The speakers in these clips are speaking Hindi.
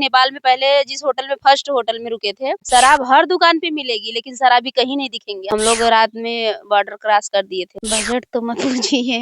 नेपाल में पहले जिस होटल में फर्स्ट होटल में रुके थे, शराब हर दुकान पे मिलेगी लेकिन शराबी कहीं नहीं दिखेंगे। हम लोग रात में बॉर्डर क्रॉस कर दिए थे। बजट तो मत पूछिए,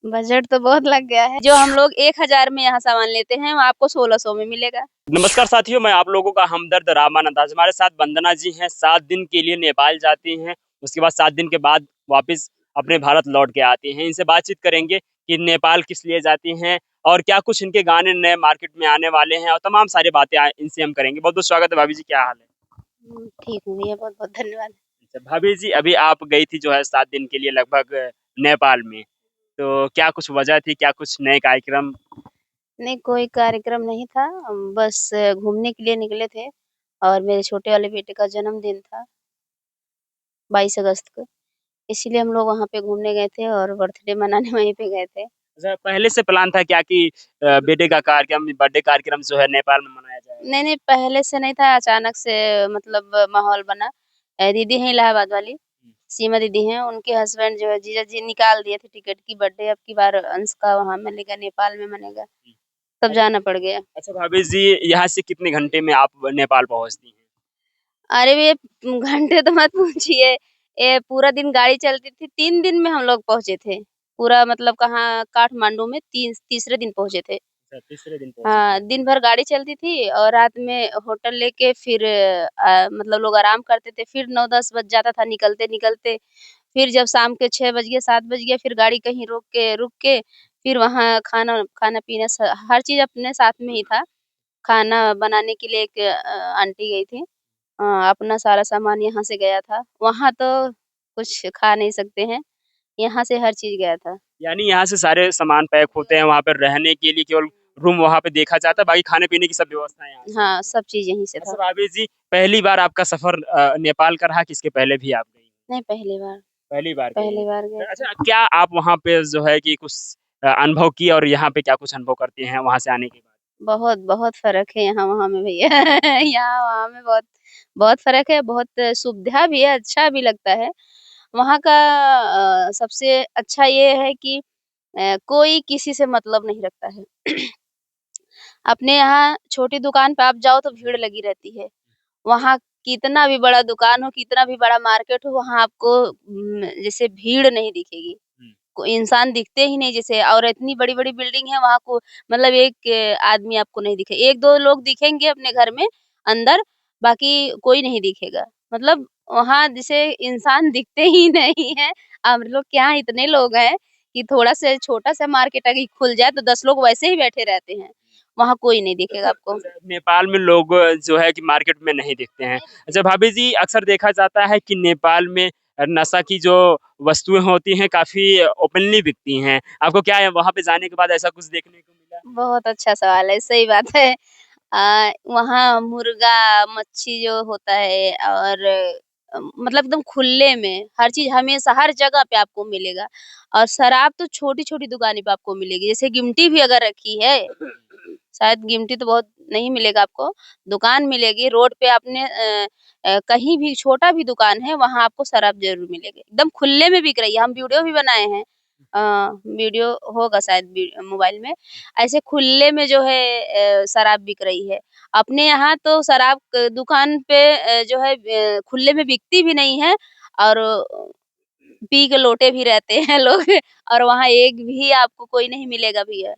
बजट तो बहुत लग गया है। जो हम लोग 1000 में यहाँ सामान लेते हैं, वो आपको 1600 में मिलेगा। नमस्कार साथियों, मैं आप लोगों का हमदर्द रामानंद। आज हमारे साथ वंदना जी हैं। 7 दिन के लिए नेपाल जाती हैं, उसके बाद 7 दिन के बाद वापस अपने भारत लौट के आती हैं। इनसे बातचीत करेंगे कि नेपाल किस लिए जाती हैं और क्या कुछ इनके गाने नए मार्केट में आने वाले हैं और तमाम सारी बातें इनसे हम करेंगे। बहुत बहुत स्वागत है भाभी जी, क्या हाल है? ठीक हूँ भैया, बहुत बहुत धन्यवाद। अच्छा भाभी जी, अभी आप गई थी जो है 7 दिन के लिए लगभग नेपाल में, तो क्या कुछ वजह थी, क्या कुछ नए कार्यक्रम? नहीं, कोई कार्यक्रम नहीं था, हम बस घूमने के लिए निकले थे और मेरे छोटे वाले बेटे का जन्मदिन था 22 अगस्त को। इसीलिए हम लोग वहाँ पे घूमने गए थे और बर्थडे मनाने वहीं पे गए थे। अच्छा, पहले से प्लान था क्या कि बेटे का कार्यक्रम, बर्थडे कार्यक्रम जो है नेपाल में मनाया जाएगा? नहीं, नहीं, पहले से नहीं था, अचानक से मतलब माहौल बना। दीदी हैं इलाहाबाद वाली, सीमा दीदी हैं, उनके हस्बैंड जो है जीजा जी निकाल दिए थे टिकट की बर्थडे अब की बार अंश का वहाँ मनेगा, नेपाल में मनेगा, तब जाना पड़ गया। अच्छा भाभी जी, यहाँ से कितने घंटे में आप नेपाल पहुँचती हैं? अरे भैया, घंटे तो मत पूछिए, ये पूरा दिन गाड़ी चलती थी, 3 दिन में हम लोग पहुँचे थे। पूरा मतलब कहाँ काठमांडू में तीसरे दिन पहुँचे थे। अच्छा, तीसरे दिन पहुँचे हाँ, थे। दिन भर गाड़ी चलती थी और रात में होटल लेके फिर मतलब लोग आराम करते थे, फिर 9-10 बज जाता था निकलते-निकलते। फिर जब शाम के 6 बज गए, 7 बज गए, फिर गाड़ी कहीं रुक के फिर वहाँ खाना-पीना हर चीज़ अपने साथ में ही था। खाना बनाने के लिए एक आंटी गई थी। अपना सारा सामान यहाँ से गया था। वहाँ तो कुछ खा नहीं सकते हैं, यहाँ से हर चीज़ गया था। यानी यहाँ से सारे सामान पैक होते हैं, वहाँ पे रहने के लिए केवल रूम वहाँ पे देखा जाता है, बाकी खाने-पीने की सब व्यवस्थाएँ यहाँ से हाँ, होती हैं। सब चीज़ यहीं से अच्छा था। भाभी जी, पहली बार आपका सफ़र नेपाल का रहा कि इसके पहले भी आप गई? नहीं, पहली बार पहली बार गई पहली हैं। बार गए थे। अच्छा, क्या आप वहाँ पे जो है कि कुछ अनुभव किए और यहाँ पे क्या कुछ अनुभव करती हैं वहाँ से आने के बाद? बहुत, बहुत फ़र्क है यहाँ-वहाँ में भैया। यहाँ-वहाँ में बहुत बहुत फ़र्क है, बहुत सुविधा भी है, अच्छा भी लगता है। वहाँ का सबसे अच्छा ये है कि कोई किसी से मतलब नहीं रखता है। अपने यहाँ छोटी दुकान पे आप जाओ तो भीड़ लगी रहती है। वहाँ कितना भी बड़ा दुकान हो, कितना भी बड़ा मार्केट हो, वहाँ आपको जैसे भीड़ नहीं दिखेगी। हुँ। कोई इंसान दिखते ही नहीं जैसे, और इतनी बड़ी-बड़ी बिल्डिंग है वहाँ को मतलब एक आदमी आपको नहीं दिखे, 1-2 लोग दिखेंगे अपने घर में अंदर, बाकी कोई नहीं दिखेगा। मतलब वहाँ जैसे इंसान दिखते ही नहीं हैं। हम लोग के यहाँ इतने लोग हैं कि थोड़ा सा छोटा-सा मार्केट अगर खुल जाए तो 10 लोग वैसे ही बैठे रहते हैं। वहाँ कोई नहीं दिखेगा आपको। अच्छा, नेपाल में लोग जो है कि मार्केट में नहीं दिखते हैं। अच्छा भाभी जी, अक्सर देखा जाता है कि नेपाल में नशा की जो वस्तुएँ होती हैं काफ़ी ओपनली बिकती हैं। आपको क्या है वहाँ पे जाने के बाद ऐसा कुछ देखने को मिला? बहुत अच्छा सवाल है, सही बात है। वहाँ मुर्गा, मच्छी जो होता है और मतलब एकदम खुले में हर चीज़ हमेशा हर जगह पे आपको मिलेगा और शराब तो छोटी-छोटी दुकानें पे आपको मिलेगी। जैसे गिमटी भी अगर रखी है, शायद गिमटी तो बहुत नहीं मिलेगा आपको, दुकान मिलेगी रोड पे आपने कहीं भी छोटा भी दुकान है, वहाँ आपको शराब ज़रूर मिलेगी। एकदम खुले में बिक रही है, हम वीडियो भी बनाए हैं। अ, वीडियो होगा शायद मोबाइल में। ऐसे खुले में जो है शराब बिक रही है। अपने यहाँ तो शराब दुकान पे जो है खुले में बिकती भी नहीं है और पी के लोटे भी रहते हैं लोग और वहाँ एक भी आपको कोई नहीं मिलेगा भैया।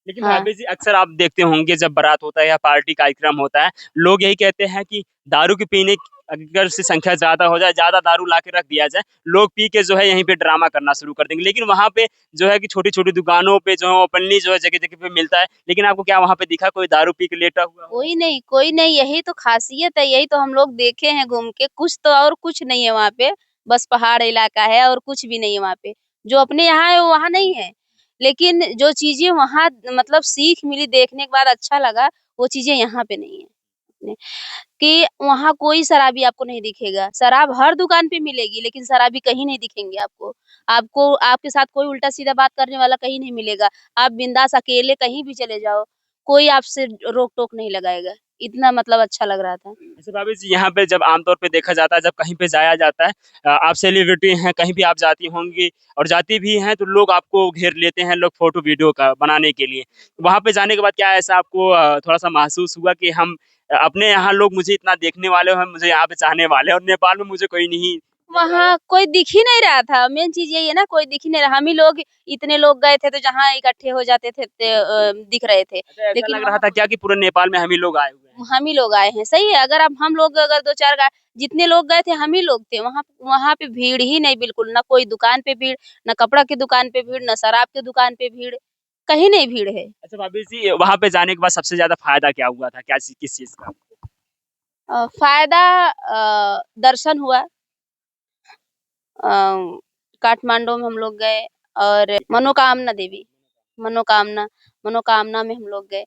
लेकिन हाँ। भाभी जी, अक्सर आप देखते होंगे जब बारात होता है या पार्टी कार्यक्रम होता है, लोग यही कहते हैं कि दारू के पीने की अगर से संख्या ज़्यादा हो जाए, ज़्यादा दारू ला के रख दिया जाए, लोग पी के जो है यहीं पे ड्रामा करना शुरू कर देंगे। लेकिन वहाँ पे जो है कि छोटी-छोटी दुकानों पे जो है ओपनली जो है जगह-जगह पे मिलता है। लेकिन आपको क्या वहाँ पे दिखा कोई दारू पी के लेटा हुआ हो? कोई नहीं, यही तो ख़ासियत है, यही तो हम लोग देखे हैं घूम के, कुछ तो और कुछ नहीं है वहाँ पे, बस पहाड़ इलाका है और कुछ भी नहीं है वहाँ पे। जो अपने यहाँ है, वो वहाँ नहीं है। लेकिन जो चीज़ें वहाँ मतलब सीख मिली, देखने के बाद अच्छा लगा, वो चीज़ें यहाँ पे नहीं है। ने कि वहाँ कोई शराबी आपको नहीं दिखेगा, शराब हर दुकान पे मिलेगी, लेकिन शराबी कहीं नहीं दिखेंगे आपको। आपको आपके साथ कोई उल्टा-सीधा बात करने वाला कहीं नहीं मिलेगा। आप बिंदास अकेले कहीं भी चले जाओ, कोई आपसे रोक-टोक नहीं लगाएगा। इतना मतलब अच्छा लग रहा था। अच्छा भाभी जी, यहाँ पे जब आमतौर पे देखा जाता है, जब कहीं पे जाया जाता है, आप सेलिब्रिटी हैं, कहीं भी आप जाती होंगी और जाती भी हैं, तो लोग आपको घेर लेते हैं, लोग फ़ोटो वीडियो का बनाने के लिए। वहाँ पे जाने के बाद क्या ऐसा आपको थोड़ा-सा महसूस हुआ कि हम अपने यहाँ लोग मुझे इतना देखने वाले हैं, मुझे यहाँ पे चाहने वाले हैं और नेपाल में मुझे कोई नहीं देख रहा है? वहाँ कोई दिख ही नहीं रहा था, मेन चीज़ यही है ना, कोई दिख ही नहीं रहा। हम ही लोग इतने लोग गए थे, तो जहाँ इकट्ठे हो जाते थे दिख रहे थे। अच्छा ऐसा लेकिन लग रहा वहाँ था क्या कि पूरे नेपाल में हम ही लोग आए हुए हैं? हम ही लोग आए हैं, सही है। अगर अब हम लोग अगर 2-4 जितने लोग गए थे हम ही लोग थे। वहाँ वहाँ पे भीड़ ही नहीं बिल्कुल, ना कोई दुकान पे भीड़, ना कपड़ा की दुकान पे भीड़, ना शराब की दुकान पे भीड़, कहीं नहीं भीड़ है। अच्छा भाभी जी, वहाँ पे जाने के बाद सबसे ज़्यादा फ़ायदा क्या हुआ था? क्या चीज़ किस चीज़ का? फ़ायदा दर्शन हुआ। अ, काठमांडू में हम लोग गए और मनोकामना देवी, मनोकामना मनोकामना में हम लोग गए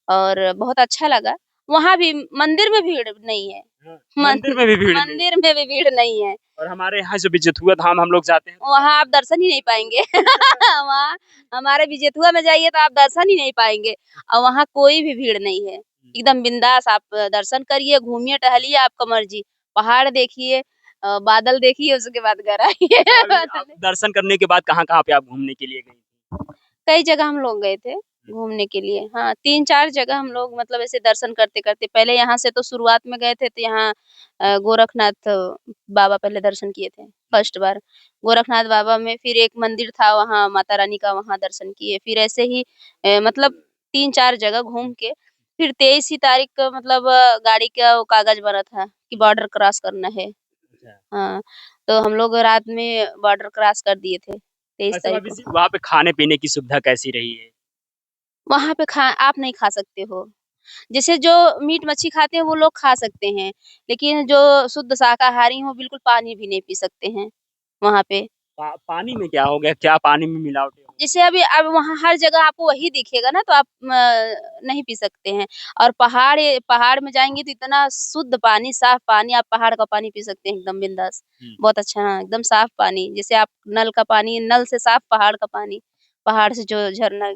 और बहुत अच्छा लगा। वहाँ भी मंदिर में भीड़ नहीं है। हाँ, मन मंदिर में भी भीड़ नहीं मंदिर में भी भीड़ नहीं है। और हमारे यहाँ जो बिजथुआ धाम हम लोग जाते हैं तो वहाँ वहाँ आप दर्शन ही नहीं पाएँगे। वहाँ हमारे बिजेथुआ में जाइए तो आप दर्शन ही नहीं पाएँगे और वहाँ कोई भी भीड़ नहीं है। एकदम बिंदास आप दर्शन करिए, घूमिए, टहलिए आपका मर्ज़ी। पहाड़ देखिए, बादल देखिए उसके बाद घर आइए। अच्छा भाभी आप दर्शन करने के बाद कहाँ-कहाँ पे आप घूमने के लिए गई? कई जगह हम लोग गए थे घूमने के लिए। हाँ, 3-4 जगह हम लोग मतलब ऐसे दर्शन करते-करते पहले यहाँ से तो शुरुआत में गए थे तो यहाँ गोरखनाथ बाबा पहले दर्शन किए थे, फर्स्ट बार। गोरखनाथ बाबा में फिर एक मंदिर था वहाँ माता रानी का वहाँ दर्शन किए। फिर ऐसे ही मतलब 3-4 जगह घूम के फिर 23 ही तारीख को मतलब गाड़ी का वो कागज़ बना था कि बॉर्डर क्रॉस करना है। अच्छा। हाँ, तो हम लोग रात में बॉर्डर क्रॉस कर दिए थे 23 अच्छा तारीख भाभी को। जी, वहाँ पे खाने-पीने की सुविधा कैसी रही है? वहाँ पे खा आप नहीं खा सकते हो। जैसे जो मीट मच्छी खाते हैं वो लोग खा सकते हैं, लेकिन जो शुद्ध शाकाहारी हैं वो बिल्कुल पानी भी नहीं पी सकते हैं वहाँ पे। पानी में क्या हो गया? क्या पानी में मिलावटें हो गई? जैसे अभी अब वहाँ हर जगह आपको वही दिखेगा ना तो आप नहीं पी सकते हैं और पहाड़ में जाएँगे तो इतना शुद्ध पानी, साफ पानी आप पहाड़ का पानी पी सकते हैं एकदम बिंदास। हुँ। बहुत अच्छा हाँ, एकदम साफ पानी जैसे आप नल का पानी नल से साफ पहाड़ का पानी, पहाड़ से जो झरना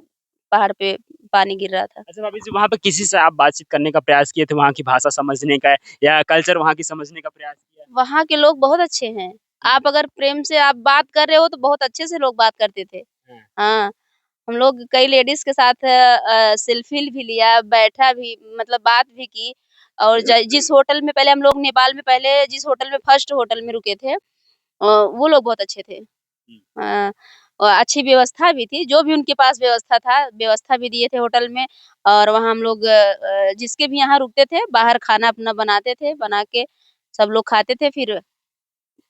पहाड़ पे पानी गिर रहा था। अच्छा भाभी जी, वहाँ पे किसी से आप बातचीत करने का प्रयास किए थे, वहाँ की भाषा समझने का या कल्चर वहाँ की समझने का प्रयास किया? वहाँ के लोग बहुत अच्छे हैं। हुँ, आप अगर प्रेम से आप बात कर रहे हो तो बहुत अच्छे से लोग बात करते थे। हाँ। हाँ, हम लोग कई लेडीज़ के साथ सेल्फी भी लिया, बैठा भी मतलब बात भी की और जिस होटल में पहले हम लोग नेपाल में पहले जिस होटल में फर्स्ट होटल में रुके थे वो लोग बहुत अच्छे थे। हुँ। और अच्छी व्यवस्था भी थी, जो भी उनके पास व्यवस्था था, व्यवस्था भी दिए थे होटल में और वहाँ हम लोग जिसके भी यहाँ रुकते थे, बाहर खाना अपना बनाते थे, बना के सब लोग खाते थे फिर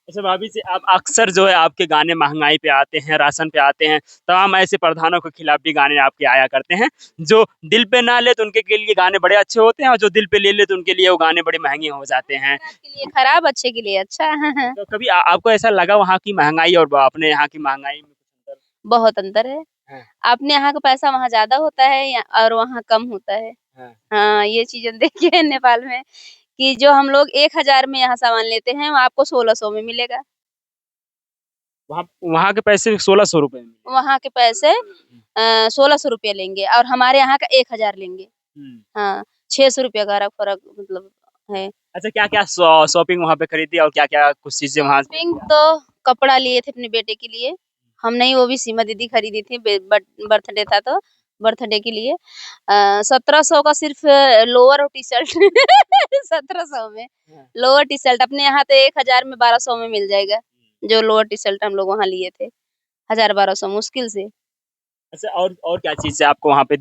अच्छा भाभी जी, आप अक्सर जो है आपके गाने महँगाई पे आते हैं, राशन पे आते हैं, तमाम ऐसे प्रधानों के खिलाफ भी गाने आपके आया करते हैं, जो दिल पे ना ले तो उनके के लिए गाने बड़े अच्छे होते हैं और जो दिल पे ले ले तो उनके लिए वो गाने बड़े महँगे हो जाते हैं। खराब के लिए खराब, अच्छे के लिए अच्छा। तो कभी आपको ऐसा लगा वहाँ की महँगाई और अपने यहाँ की महँगाई में कुछ अंतर? बहुत अंतर है। हाँ, अपने यहाँ का पैसा वहाँ ज़्यादा होता है या और वहाँ कम होता है। हाँ। हाँ, ये चीज़ें देखी है नेपाल में कि जो हम लोग 1000 में यहाँ सामान लेते हैं, वो आपको 1600 में मिलेगा। वहाँ वहाँ के पैसे ₹1600 में मिले। वहाँ के पैसे हुँ, 1600 रुपया लेंगे और हमारे यहाँ का 1000 लेंगे। हुँ। हाँ, 600 रुपया का फ़र्क मतलब है। अच्छा क्या-क्या शॉपिंग वहाँ पे खरीदी और क्या-क्या कुछ चीज़ें वहाँ से शॉपिंग तो कपड़ा लिए थे अपने बेटे के लिए। हम नहीं वो भी सीमा दीदी खरीदी थी बर्थडे था तो बर्थडे के लिए। 1700 का सिर्फ़ लोअर और टी-शर्ट 1700 में। हाँ, लोअर टी-शर्ट अपने यहाँ तो 1000 में 1200 में मिल जाएगा। जो लोअर टी-शर्ट हम लोग वहाँ लिए थे। 1000-1200 मुश्किल से। अच्छा और क्या चीज़ें आपको वहाँ पे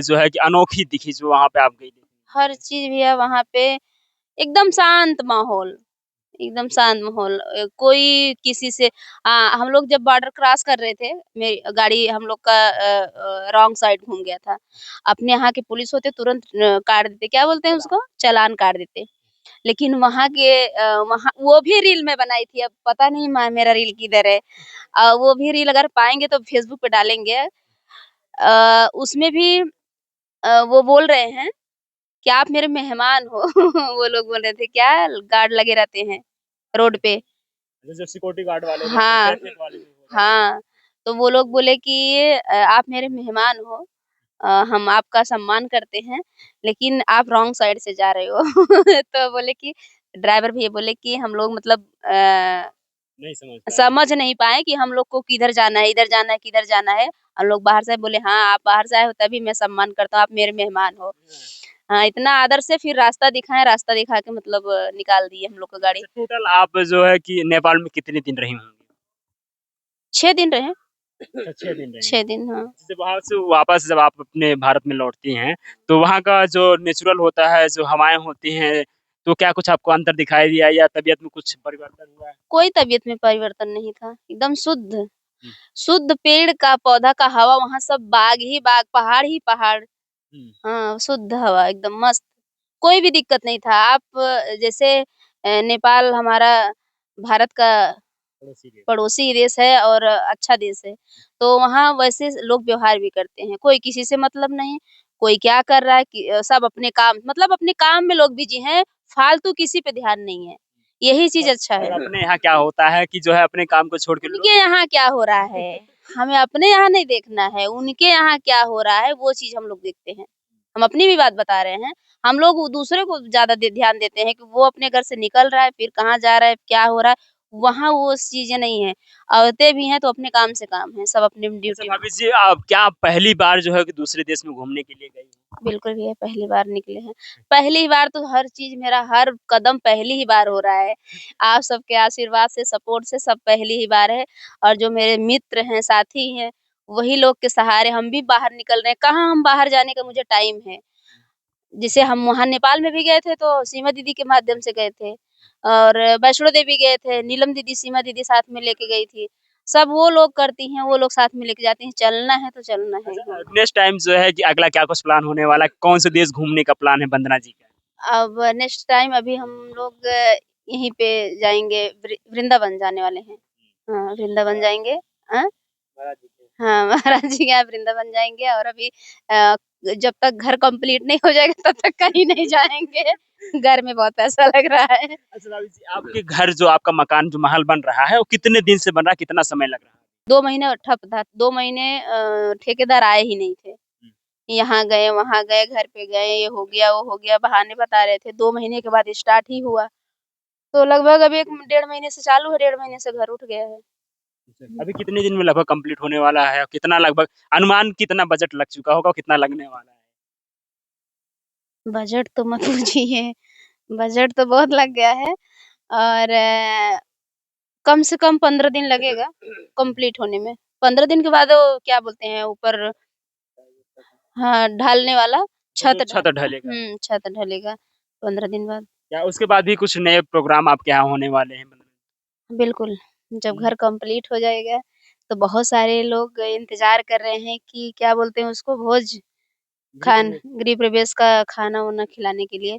जो है कि अनोखी दिखी जो वहाँ पे आप गई थी? हर चीज़ भी है वहाँ पे एकदम शांत माहौल। एकदम शांत माहौल कोई किसी से हम लोग जब बॉर्डर क्रॉस कर रहे थे, मेरी गाड़ी हम लोग का रॉन्ग साइड घूम गया था। अपने यहाँ के पुलिस होते तुरंत काट देते, क्या बोलते हैं उसको? चालान काट देते। लेकिन वहाँ के वहाँ वो भी रील मैं बनाई थी, अब पता नहीं मेरा रील किधर है। वो भी रील अगर पाएँगे तो फेसबुक पे डालेंगे। उसमें भी वो बोल रहे हैं कि आप मेरे मेहमान हो। वो लोग बोल रहे थे क्या गार्ड लगे रहते हैं रोड पे। जो सिक्योरिटी गार्ड वाले रहते हैं, हाँ, ट्रैफिक वाले जो हो जाते हैं। हाँ। तो वो लोग बोले कि आप मेरे मेहमान हो हम आपका सम्मान करते हैं, लेकिन आप रॉन्ग साइड से जा रहे हो। तो बोले कि ड्राइवर भैया बोले कि हम लोग मतलब नहीं समझ पाए। समझ नहीं पाए कि हम लोग को किधर जाना है, इधर जाना है, किधर जाना है। हम लोग बाहर से आए, बोले हाँ, आप बाहर से आए हो तभी मैं सम्मान करता हूँ, आप मेरे मेहमान हो। हाँ, इतना आदर से फिर रास्ता दिखाएँ, रास्ता दिखा के मतलब निकाल दिए हम लोग को गाड़ी। अच्छा, टोटल आप जो है कि नेपाल में कितने दिन रही होंगी? 6 दिन रहे, अच्छा, 6 दिन रही 6 हैं। दिन हाँ। जब वहाँ से वापस जब आप अपने भारत में लौटती हैं, तो वहाँ का जो नेचुरल होता है, जो हवाएँ होती हैं, तो क्या कुछ आपको अंतर दिखाई दिया या तबीयत में कुछ परिवर्तन हुआ है? कोई तबीयत में परिवर्तन नहीं था, एकदम शुद्ध। हुँ, शुद्ध पेड़ का, पौधा का हवा वहाँ सब बाग ही बाग, पहाड़ ही पहाड़। हुँ, हाँ, शुद्ध हवा एकदम मस्त। कोई भी दिक्कत नहीं था। आप जैसे नेपाल हमारा भारत का पड़ोसी देश। पड़ोसी देश है और अच्छा देश है। तो वहाँ वैसे लोग व्यवहार भी करते हैं। कोई किसी से मतलब नहीं, कोई क्या कर रहा है कि सब अपने काम मतलब अपने काम में लोग बिज़ी हैं, फालतू किसी पे ध्यान नहीं है। यही चीज़ अच्छा और है। अपने यहाँ क्या होता है कि जो है अपने काम को छोड़ के लोग उनके यहाँ क्या हो रहा है, हमें अपने यहाँ नहीं देखना है, उनके यहाँ क्या हो रहा है वो चीज़ हम लोग देखते हैं। हम अपनी भी बात बता रहे हैं। हम लोग दूसरे को ज़्यादा ध्यान देते हैं कि वो अपने घर से निकल रहा है, फिर कहाँ जा रहा है, क्या हो रहा है, वहाँ वो चीज़ें नहीं है। औरतें भी हैं तो अपने काम से काम है, सब अपनी अच्छा ड्यूटी में। भाभी जी, आप क्या पहली बार जो है कि दूसरे देश में घूमने के लिए गई हैं? बिल्कुल भैया पहली बार निकले हैं। पहली बार तो हर चीज़ मेरा हर कदम पहली ही बार हो रहा है। आप सबके आशीर्वाद से, सपोर्ट से सब पहली ही बार है और जो मेरे मित्र हैं, साथी हैं, वही लोग के सहारे हम भी बाहर निकल रहे हैं। कहाँ हम बाहर जाने का मुझे टाइम है। जैसे हम वहाँ नेपाल में भी गए थे तो सीमा दीदी के माध्यम से गए थे और वैष्णो देवी गए थे, नीलम दीदी, सीमा दीदी साथ में लेके गई थी। सब वो लोग करती हैं, वो लोग साथ में लेके जाती हैं। चलना है तो चलना है अच्छा, ही। नेक्स्ट टाइम जो है कि अगला क्या कुछ प्लान होने वाला है? कौन से देश घूमने का प्लान है वंदना जी का? अब नेक्स्ट टाइम अभी हम लोग यहीं पे जाएँगे वृंदावन जाने वाले हैं। हाँ, वृंदावन जाएँगे। महाराज जी के। हाँ, महाराज जी के यहाँ वृंदावन जाएँगे और अभी जब तक घर कंप्लीट नहीं हो जाएगा तब तक कहीं नहीं जाएँगे। घर में बहुत पैसा लग रहा है। अच्छा भाभी जी, आपके घर जो आपका मकान जो महल बन रहा है, वो कितने दिन से बन रहा है? कितना समय लग रहा है? 2 महीने ठप था। 2 महीने ठेकेदार आए ही नहीं थे। हुँ, यहाँ गए, वहाँ गए, घर पे गए, ये हो गया, वो हो गया, बहाने बता रहे थे। 2 महीने के बाद स्टार्ट ही हुआ। तो लगभग अभी 1 डेढ़ महीने से चालू है, डेढ़ महीने से घर उठ गया है। अच्छा। अभी कितने दिन में लगभग कंप्लीट होने वाला है? और कितना लगभग अनुमान कितना बजट लग चुका होगा और कितना लगने वाला है? बजट तो मत पूछिए, बजट तो बहुत लग गया है और कम से कम 15 दिन लगेगा कंप्लीट होने में। 15 दिन के बाद वो क्या बोलते हैं ऊपर हाँ, ढालने वाला जो छत छत ढलेगा। छत ढलेगा 15 दिन बाद। क्या उसके बाद भी कुछ नए प्रोग्राम आपके यहाँ होने वाले हैं? बिल्कुल, जब हुँ, घर कंप्लीट हो जाएगा, तो बहुत सारे लोग इंतज़ार कर रहे हैं कि क्या बोलते हैं उसको भोज गृह प्रवेश। गृह प्रवेश का खाना-वाना खिलाने के लिए।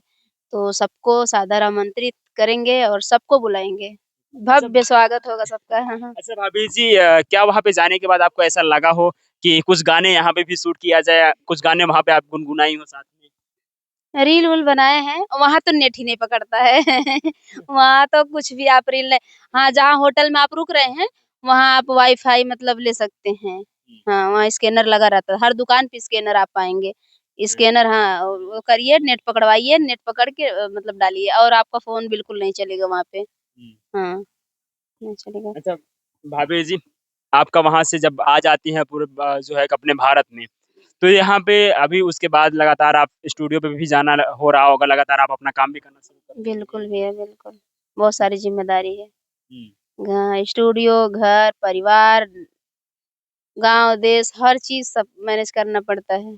तो सबको सादर आमंत्रित करेंगे और सबको बुलाएँगे। अच्छा भव्य स्वागत होगा सबका। हाँ, हाँ। अच्छा भाभी जी, क्या वहाँ पे जाने के बाद आपको ऐसा लगा हो कि कुछ गाने यहाँ पे भी शूट किया जाए, कुछ गाने वहाँ पे आप गुनगुनाई हो साथ में? रील-वूल बनाए हैं, वहाँ तो नेट ही नहीं पकड़ता है। वहाँ तो कुछ भी आप रील नहीं हाँ, जहाँ होटल में आप रुक रहे हैं, वहाँ आप वाईफ़ाई मतलब ले सकते हैं। हुँ, हाँ, वहाँ स्कैनर लगा रहता है, हर दुकान पे स्कैनर आप पाएँगे। हुँ, स्कैनर हाँ, वो करिए, नेट पकड़वाइए, नेट पकड़ के मतलब डालिए और आपका फ़ोन बिल्कुल नहीं चलेगा वहाँ पे। हुँ। हाँ, नहीं चलेगा। अच्छा भाभी जी, आपका वहाँ से जब आ जाती हैं पूरे जो है अपने भारत में, तो यहाँ पे अभी उसके बाद लगातार आप स्टूडियो पे भी जाना हो रहा होगा, लगातार आप अपना काम भी करना शुरू कर दी होंगी। बिल्कुल भैया, बिल्कुल। बहुत हुँ, सारी ज़िम्मेदारी है। हुँ। स्टूडियो, घर, परिवार, गाँव, देश हर चीज़ सब मैनेज करना पड़ता है।